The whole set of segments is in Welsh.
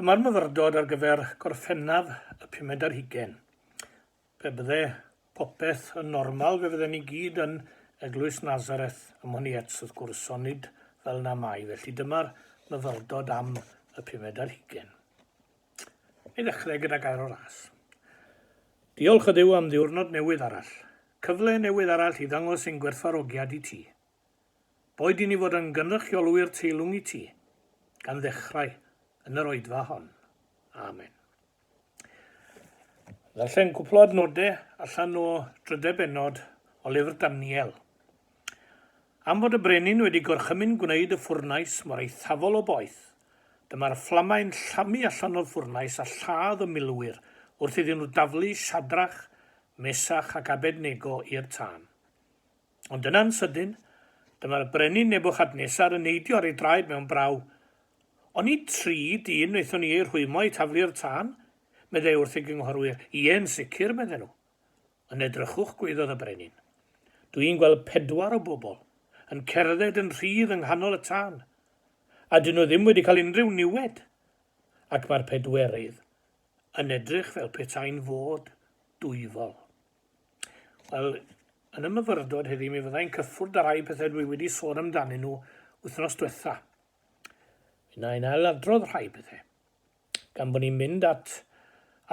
Dyma'r myfyrdod ar gyfer gorffennaf y 50 Pe bydde popeth yn normal, fe fydden ni gyd yn Eglwys Nazareth ym Mhoniets wrth gwrs, onid fel na mai. Felly dyma'r myfyrdod am y 50. Ni ddechrau gyda gair o ras. Diolch y Duw am ddiwrnod newydd arall. Cyfle newydd arall i ddangos ein gwerthfawrogiad i ti. Boed i ni fod yn gynrychiolwyr teilwng i ti, gan ddechrau yn yr oedfa hon. Amen. Ddarllen cwpl o adnodau allan o 3 bennod o lyfr Daniel. Am fod y brenin wedi gorchymyn gwneud y ffwrnais mor eithafol o boeth, dyma'r fflamau'n llamu allan o'r ffwrnais a lladd y milwyr wrth iddyn nhw daflu Siadrach, Mesach ac Abednego i'r tân. Ond yna'n sydyn, dyma'r brenin Nebuchadnezzar yn neidio ar ei draed mewn braw. O'n i 3 dyn wnaethon ni ei rhwymo i taflu'r tân, meddai wrth ei gynghorwyr. Ie'n sicr, medden nhw. Yn edrychwch gwaeddodd y brenin. Dwi'n gweld 4 o bobl yn cerdded yn rhydd yng nghanol y tân, a dyn nhw ddim wedi cael unrhyw niwed, ac mae'r 4 yn edrych fel petai'n fod dwyfol. Wel, yn y myfyrdod heddiw, mi fyddai'n cyffwrdd ar rai pethau dwi wedi sôn amdanyn nhw wythnos diwetha. Fyddai'n ailadrodd rhai pethau, gan bod ni'n mynd at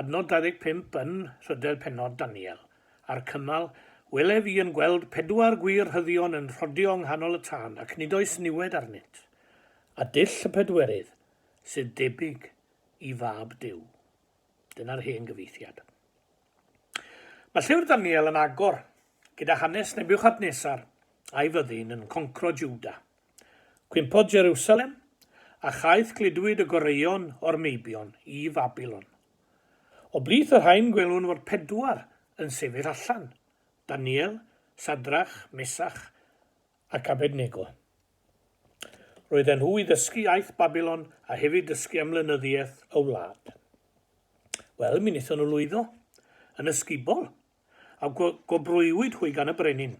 adnod 25 yn rhydel pennod Daniel, a'r cymal, wele fi yn gweld 4 gwir hyddion yn rhodio yng nghanol y tân, ac nid oes niwed arnynt, a dull y 4 sydd debyg i fab Duw. Dyna'r hen gyfeithiad. Mae llyfr Daniel yn agor gyda hanes Nebuchadnezzar a'i fyddin yn concro Jwda. Cwympodd Jerusalem a chaeth gludwyd y goreion o'r Meibion i Fabilon. O blith yr rhain gwelwn fod 4 yn sefyll allan. Daniel, Sadrach, Mesach ac Abednego. Roedden nhw i ddysgu iaith Babilon a hefyd dysgu ymlynyddiaeth y wlad. Wel, mi wnaethon nhw lwyddo yn ysgubol a gobrwywyd hwy gan y brenin.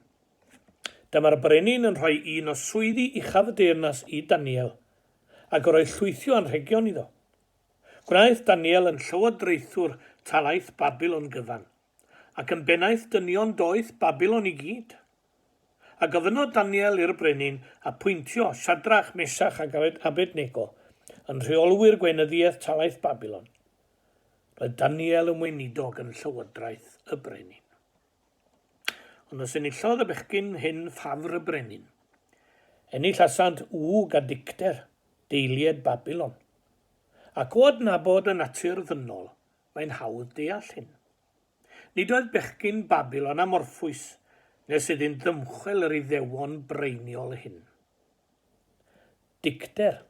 Dyma'r brenin yn rhoi un o swyddi uchaf deyrnas i Daniel ac roi llwythio anrhegion iddo. Gwnaeth Daniel yn llywodraethwr talaith Babilon gyfan, ac yn bennaeth dynion doeth Babilon i gyd. A gofynodd Daniel i'r brenin a pwyntio Siadrach, Mesach ac Abednego yn rheolwyr gweinyddiaeth talaith Babilon. Roedd Daniel yn weinidog yn llywodraeth y brenin. Ond os enillodd y bechgyn hyn ffafr y brenin, ennill asant Wg a Dicter, deilied Babilon. Ac o adnabod y natur ddynol, mae'n hawdd deall hyn. Nid oedd bechgyn Babilon amorffwys, nes iddy'n ddymchwel yr iddewon breiniol hyn. Dicter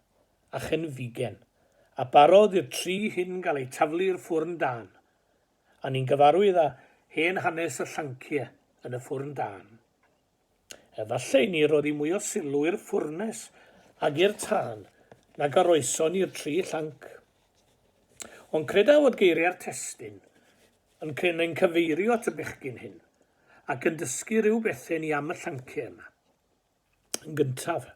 a Chenfigen, a barodd i'r 3 hyn gael eu taflu'r ffwrn dan, a ni'n gyfarwydd â hen hanes y llanciau yn y ffwrn dan. Efallai ni roedd i mwy o sylw i'r ffwrnes ac i'r tân nag aroeson i'r 3 llanc. Ond creda fod geiriau'r testun yn cyfeirio at y bechgyn hyn ac yn dysgu rhyw bethau ni am y llanciau yma. Yn gyntaf,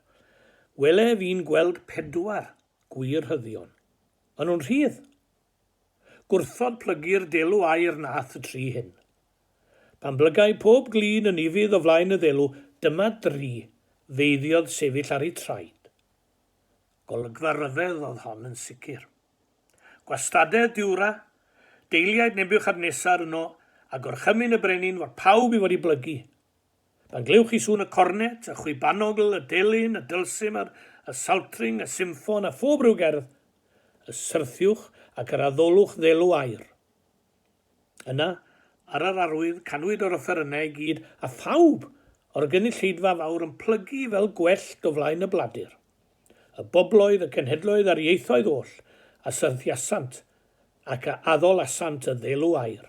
wele fi'n gweld 4 gwir hyddion. Maen nhw'n rhydd. Gwrthod plygu'r delw air nath y 3 hyn. Pan blygau pob glin yn ifydd o flaen y ddelw, dyma 3 feiddiodd sefyll ar ei traed. Golygfa ryfedd oedd hon yn sicr. Gwastadau diwra, deiliaid Nebuchadnezzar yno, a gorchymyn y brenin fod pawb i fod i blygu. Pan glewch chi sŵn y cornet, y chwibanogl, y delyn, y dylsymer, y saltring, y symffon a phob rhyw gerdd, y syrthiwch ac yr addolwch ddelw air. Yna, ar yr arwydd, canwyd o'r offerynnau i gyd, a phawb o'r gynulleidfa fawr yn plygu fel gwellt o flaen y bladur. Y bobloedd, y cenhedloedd a'r ieithoedd oll, a syrthiasant ac a addolasant y ddelw air.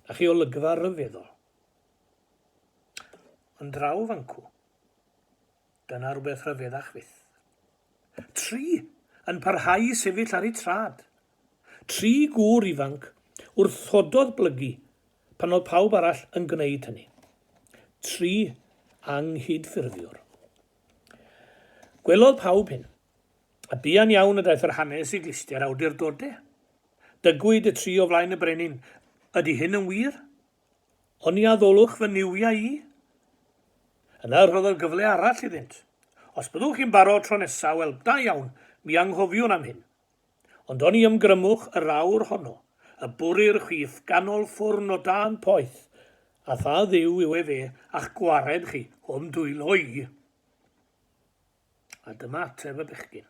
A chi olygfa ryfeddol. Ond draw fancw, dyna rhywbeth rhyfeddach fyth. 3 yn parhau i sefyll ar ei trad. 3 gŵr ifanc wrthododd blygu pan oedd pawb arall yn gwneud hynny. 3 anghydffurfiwr. Gwelodd pawb hyn, A buan iawn y daeth yr hanes i glistiau'r awdurdodau. Dygwyd y tri o flaen y brenin. Ydy hyn yn wir? O'n i addolwch fy niwia i? Yna roedd y gyfle arall iddynt. Os byddwch chi'n barod tro nesaf, wel, da iawn, mi anghofiwn am hyn. Ond o'n i ymgrymwch yr awr honno, y bwri'r chwith ganol ffwrn o dan poeth, a tha ddiw yw e fe a'ch gwared chi o'm dwylo i. A dyma ateb y bechgyn.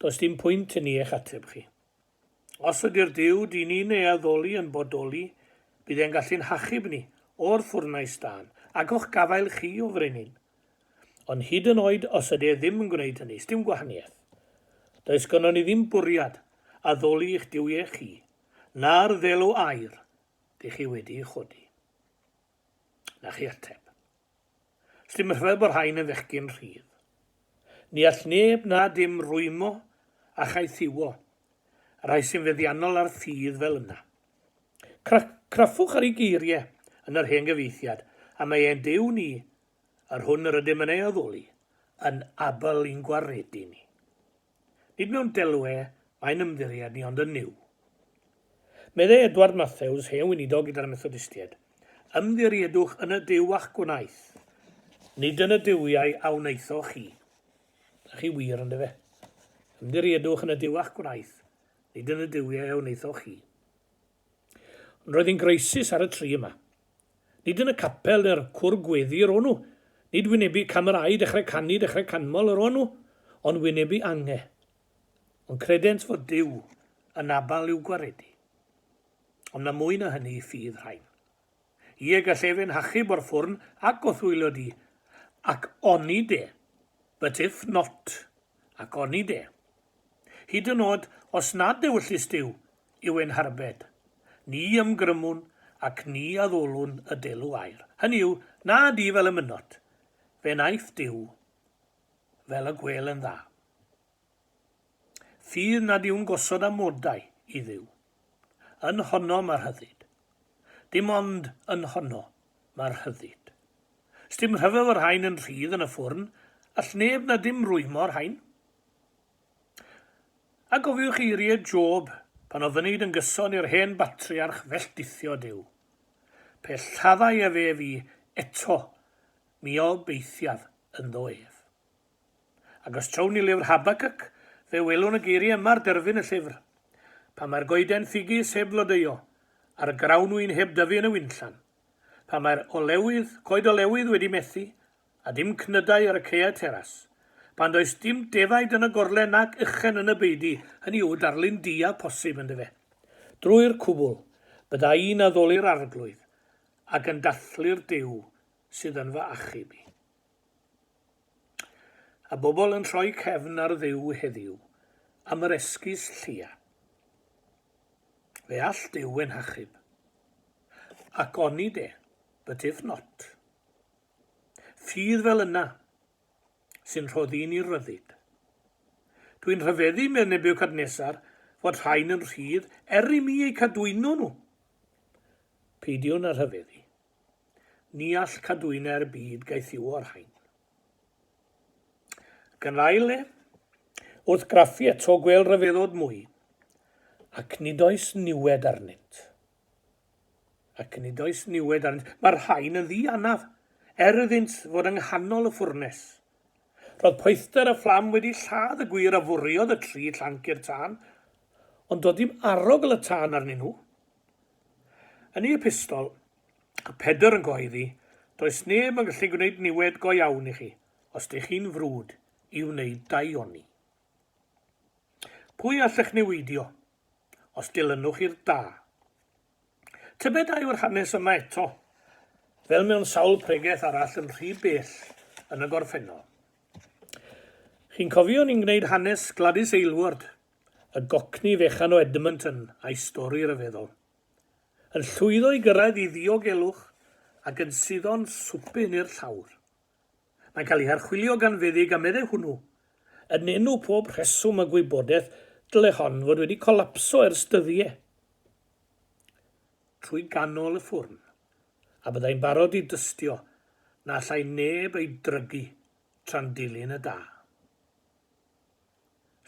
Does dim pwynt i ni eich ateb chi. Os ydy'r diw di ni'n ei addoli yn bodoli, bydd e'n gallu'n hachub ni o'r ffwrnais dan, ac o'ch gafael chi o frenin. Ond hyd yn oed os ydy e ddim yn gwneud hynny, dim gwahaniaeth. Does gynnon ni ddim bwriad addoli eich diwiau chi, na'r ddelw air dy chi wedi ei chodi. Na chi ateb. Dim rhyfedd bod rhain yn fechgyn rhydd. Ni all neb na dim rwymo a chaethiwo, a rhai sy'n feddiannol ar ffydd fel yna. Craffwch ar ei geiriau yn yr hen gyfeithiad, a mae e'n dew ni, ar hwn yr ydym yn ei addoli, yn abel i'n gwaredu ni. Nid mewn delwe, mae'n ymddiriad ni ond yn niw. Meddai Edward Matthews, hen weinidog gyda'r Methodistiaid, ymddiriedwch yn y diw a'ch gwnaeth, nid yn y diwiau a wneithoch chi. Na chi wir yn dyfe. Ymddiriedwch yn y diw a'ch gwnaeth, nid yn y diwiau a wneithoch chi. Ond roedd hi'n greisus ar y tri yma. Nid yn y capel neu'r cwr gweddi yr onw, nid wynebu camerau dechrau canu, dechrau canmol yr onw, ond wynebu ange. Ond credent fod Duw yn abal i'w gwaredu. Ond na mwy na hynny i ffydd rhain. I e gallefyn hachub o'r ffwrn ac o thwylo di, ac oni de, but if not, ac oni de. Hyd yn oed os nad dewyllus Duw yw ein harbed, ni ymgrymwn ac ni addolwn y delw air. Hynny yw, na di fel y mynot, fe naeth Duw fel y gwel yn dda. Ffydd nad yw'n gosod amodau i Dduw. Yn honno mae'r hyddid. Dim ond yn honno mae'r hyddid. Sdim rhyfedd o'r rhain yn rhydd yn y ffwrn, all neb na dim rwymo'r rhain. A gofiwch eiriau Job pan oedd fyny yn gyson i'r hen batriarch felltithio Duw. Pe lladdai e fe fi eto mi o beithiaf yn ddo ef. Ac os trawn ni lyfr Habacuc, fe welwn y geiriau yma'r derfyn y llyfr. Pa mae'r goeden ffigys heb flodeuo, a'r grawnwyn heb dyfu yn y wynllan. Pa mae'r coed olewydd wedi methu, a dim cnydau ar y ceia teras. Pan does dim defaid yn y gorlen ac uchen yn y beidi, hynny yw darlun dia posib yn dyfe. Drwy'r cwbl, bydda i'n addoli'r arglwydd, ac yn dathlu'r Duw sydd yn fy achub i. A bobl yn rhoi cefn ar Dduw heddiw am yr esgus llia. Fe all Duw yn hachub. Ac oni de, but if not. Ffydd fel yna sy'n rhoddi'n i'r ryddid. Dwi'n rhyfeddu mewn Nebiwcadnesar fod rhain yn rhydd i mi eu cadwyno nhw. Peidiwn a rhyfeddu. Ni all cadwyna'r byd gaethiw o'r rhain. Gan aile, wrth graffu eto gweld rhyfeddod mwy, ac nid oes niwed arnynt. Mae'r rhain yn ddi-anaf, iddynt fod yng nghanol y ffwrnes. Roedd poethder y fflam wedi lladd y gwir a fwriodd y tri llanc i'r tân, ond doedd dim arogl y tân arnyn nhw. Yn ei epistol, a Pedr yn gyhoeddi, does neb yn gallu gwneud niwed go iawn i chi, os ydych chi'n frwd i wneud daioni. Pwy allech newidio, os dilynwch i'r da? Tybed a yw'r hanes yma eto, fel mewn sawl pregaeth arall yn rhy bell yn y gorffennol. Chi'n cofio ni'n gwneud hanes Gladys Aylward, y gocni fechan o Edmonton a'i stori ryfeddol. Yn llwyddo i gyrraedd i ddiogelwch ac yn suddon swpyn i'r llawr. Mae'n cael ei harchwilio gan feddyg a meddai hwnnw, yn enw pob rheswm a gwybodaeth dyle hon fod wedi colapso ers dyddiau. Trwy ganol y ffwrn, a byddai'n barod i dystio na allai neb ei drygu tra'n dilyn y da.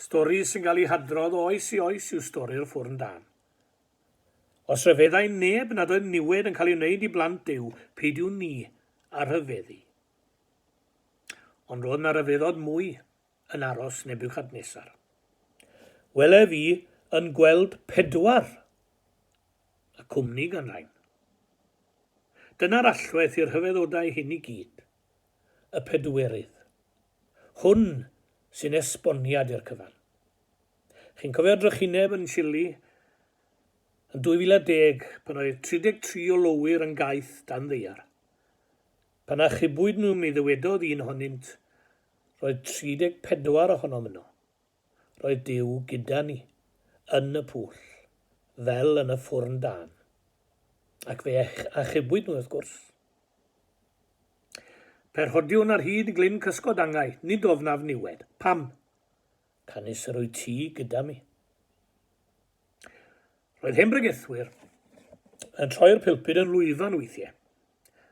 Stori sy'n cael ei hadrodd o oes i oes yw stori'r ffwrn dan. Os rhyfeddau neb nad oedd niwed yn cael ei wneud i blant Duw, peidiw ni ar rhyfeddu. Ond roedd na ryfeddod mwy yn aros Nebiwchodynosor. Wele fi yn gweld 4 y cwmni gan rain. Dyna'r allwaith i'r rhyfeddodau hyn i gyd, y 4. Hwn sy'n esboniad i'r cyfan. Chi'n cofio'r drychineb yn Chile yn 2010 pan oedd 33 o lowyr yn gaeth dan ddaear. Pan achubwyd nhw mi ddywedodd un ohonynt, roedd 34 ohonom yno. Roedd Duw gyda ni yn y pwll, fel yn y ffwrn dan. Ac fe achubwyd nhw wrth gwrs. Perhodiwn ar hyd glyn cysgodangau, nid ofnaf niwed. Pam? Canis yr wyt ti gyda mi. Roedd hen bregethwyr yn troi'r pilpid yn lwyfan weithiau.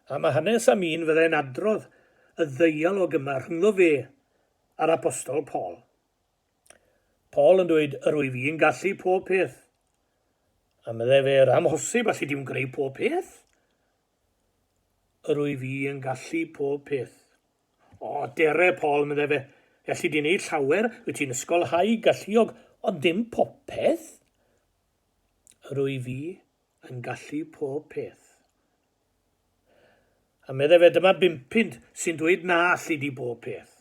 A mae hanes am un fyddai'n adrodd y ddeialog yma rhyngddo fe a'r apostol Paul. Paul yn dweud, yr wyf fi'n gallu pob peth. A meddai fe'r amhosib allu di'n greu pob peth? Yr wyf fi'n gallu pob peth. O, dere Paul, meddai fe, allu di'n neud llawer, wyt ti'n ysgolhau galluog, ond dim popeth? Yr wyf fi yn gallu pob peth. A meddai fe dyma 50 sy'n dweud na allu di bob peth.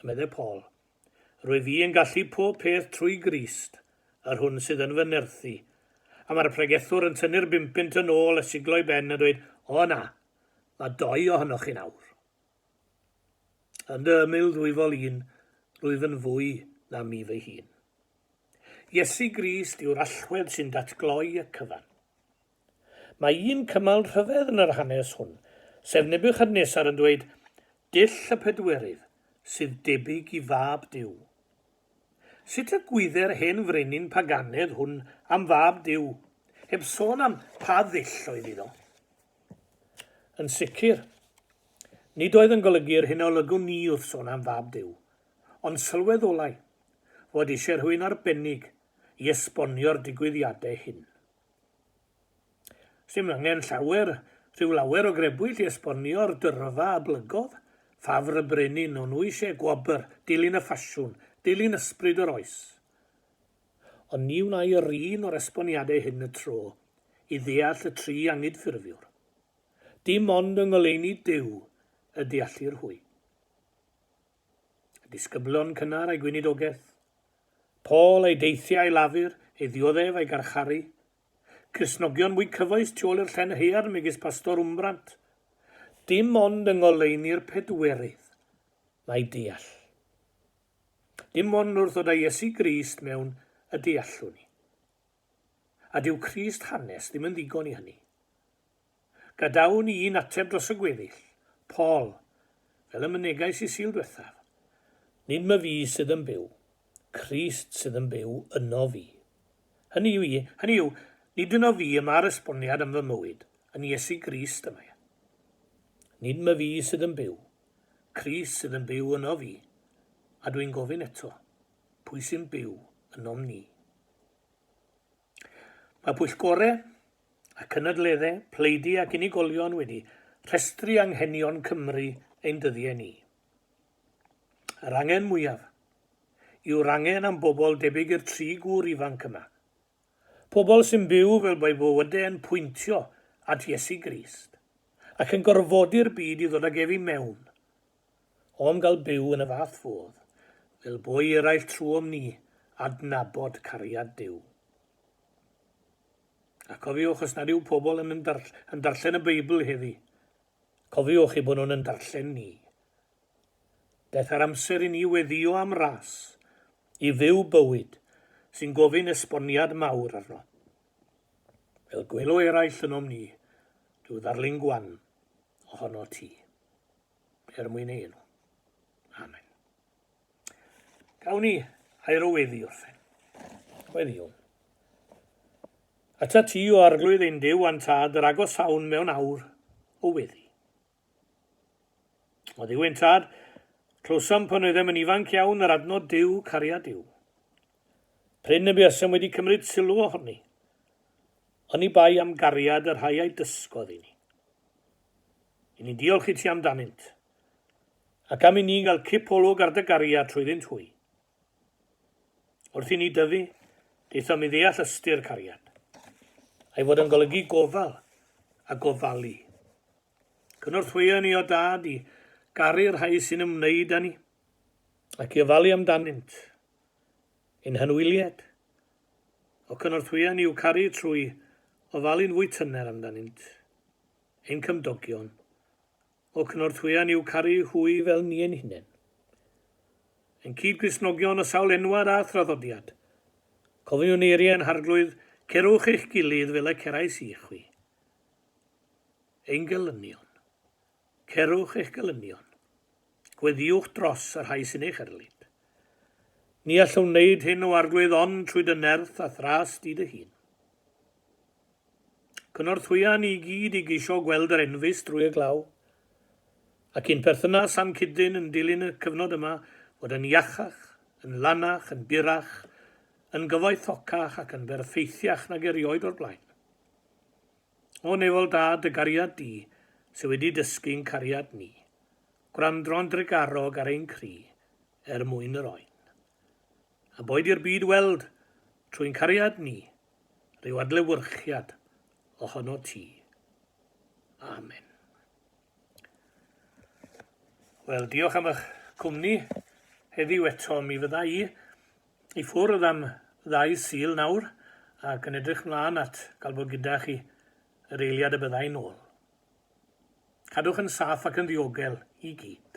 A meddai Paul, rwy fi yn gallu pob peth trwy Grist, yr hwn sydd yn fy nerthu. A mae'r pregethwr yn tynnu'r 50 yn ôl y siglo i ben a dweud, o na, mae 2 ohonoch chi nawr. Yn dy ymyl ddwyfol un, rwyf yn fwy na mi fy hun. Iesu Grist yw'r allwedd sy'n datgloi y cyfan. Mae un cymal rhyfedd yn yr hanes hwn, sef Nebiwchodynosor yn dweud, dull y 4 sydd debyg i fab Duw. Sut y gwydde'r hen frenin paganedd hwn am fab Duw, heb sôn am pa ddull oedd iddo? Yn sicr, nid oedd yn golygu'r hyn olygwn ni wrth sôn am fab Duw, ond sylweddolau fod eisiau rhywun arbennig i esbonio'r digwyddiadau hyn. Sdim angen rhyw lawer o grebwyll i esbonio'r dyrfa a blygodd, ffafr y brenin o'n nhw eisiau gwobr, dilyn y ffasiwn, dilyn ysbryd yr oes. Ond ni wnai yr un o'r esboniadau hyn y tro i ddeall y 3 angydffurfiwr. Dim ond yng ngoleuni Duw y deallir hwy. Y disgyblion cynnar a'i gweinidogaeth, Paul ei deithiau ei lafur, ei ddioddef a'i garcharu, Cristnogion mwy cyfoes tu ôl i'r llen hear megis pastor Wmbrant. Dim ond yng ngoleuni'r 4 mae deall. Dim ond wrth ddod â Iesu Grist mewn y deallwn ni. A dyw Crist hanes ddim yn ddigon i hynny. Gadawn ni un ateb dros y gweddill, Paul, fel y mynegais i Sul diwethaf. Nid my fi sydd yn byw, Crist sydd yn byw yno fi. Hynny yw, nid yno fi yma'r esboniad am fy mywyd, yn Iesu Grist yma. Nid my fi sydd yn byw, Crist sydd yn byw yno fi, a dwi'n gofyn eto, pwy sy'n byw ynom ni. Mae pwyllgorau ac ynadleddau, pleidi ac unigolion wedi rhestru anghenion Cymru ein dyddiau ni. Yr angen mwyaf yw'r angen am bobl debyg i'r 3 gŵr ifanc yma. Pobl sy'n byw fel bod bywydau yn pwyntio at Iesu Grist ac yn gorfodi'r byd i ddod ag efi mewn, o am gael byw yn y fath fodd, fel boi eraill trwm ni adnabod cariad Duw. A cofiwch os nad yw pobl yn darllen y Beibl heddi, cofiwch i bod nhw'n yn darllen ni. Daeth ar amser i ni weddio am ras, i fyw bywyd sy'n gofyn esboniad mawr arno. Fel gwelo eraill yn ni, rhyw ddarlun gwan ohono ti. Er mwyn ei enw. Amen. Gawn ni air o weddi wrthen. Weddiwn. Ata ti o arglwydd ein Duw a'n tad yr agos sawn mewn awr o weddi. O ddiwyn tad, Closam pan oeddem yn ifanc iawn yr adnod Duw, cariad Duw. Pryn y buasem wedi cymryd sylw ohoni. Oni bai am gariad yr rhai a'i dysgodd i ni. I ni diolch i ti amdanynt. Ac am i ni gael cipolwg ar dy gariad trwyddyn twy. Wrth i ni dyfu, deithom i ddeall ystyr cariad. A'i fod yn golygu gofal a gofalu. Cynorthwyo ni o dad i garu'r rhai sy'n ymwneud â ni, ac i ofalu amdanynt. Ein hynwyliad, o cynorthwyo ni i'w caru trwy ofalu'n fwy tyner amdanynt. Ein cymdogion, o cynorthwyo ni i'w caru hwy fel ni ein hunain. Ein cyd-grisnogion o sawl enwad a thraddodiad. Cofiwn eiriau'n harglwydd, cerwch eich gilydd fel y cerais i chwi. Ein gelynion, cerwch eich gelynion. Gweddiwch dros yr rhai sy'n eich erlyd. Ni allwn wneud hyn o arglwydd ond trwy dy nerth a thras di dy hun. Cynorthwya ni gyd i geisio gweld yr enfys drwy y glaw, ac un perthynas ancydyn yn dilyn y cyfnod yma fod yn iachach, yn lanach, yn burach, yn gyfoethocach ac yn berffeithiach nag erioed o'r blaen. O nefol dad y gariad di sydd wedi dysgu'n cariad ni, gwrandro'n drigarog ar ein cri mwyn yr oen. A boed i'r byd weld trwy'n cariad ni rhyw adlewyrchiad ohono ti. Amen. Wel, diolch am eich cwmni heddiw eto. Mi fydda i ffwrdd am 2 Sul nawr ac yn edrych mlaen at gael bod gyda chi yr eiliad y byddai'n ôl. Cadwch yn saff ac yn ddiogel i gyd.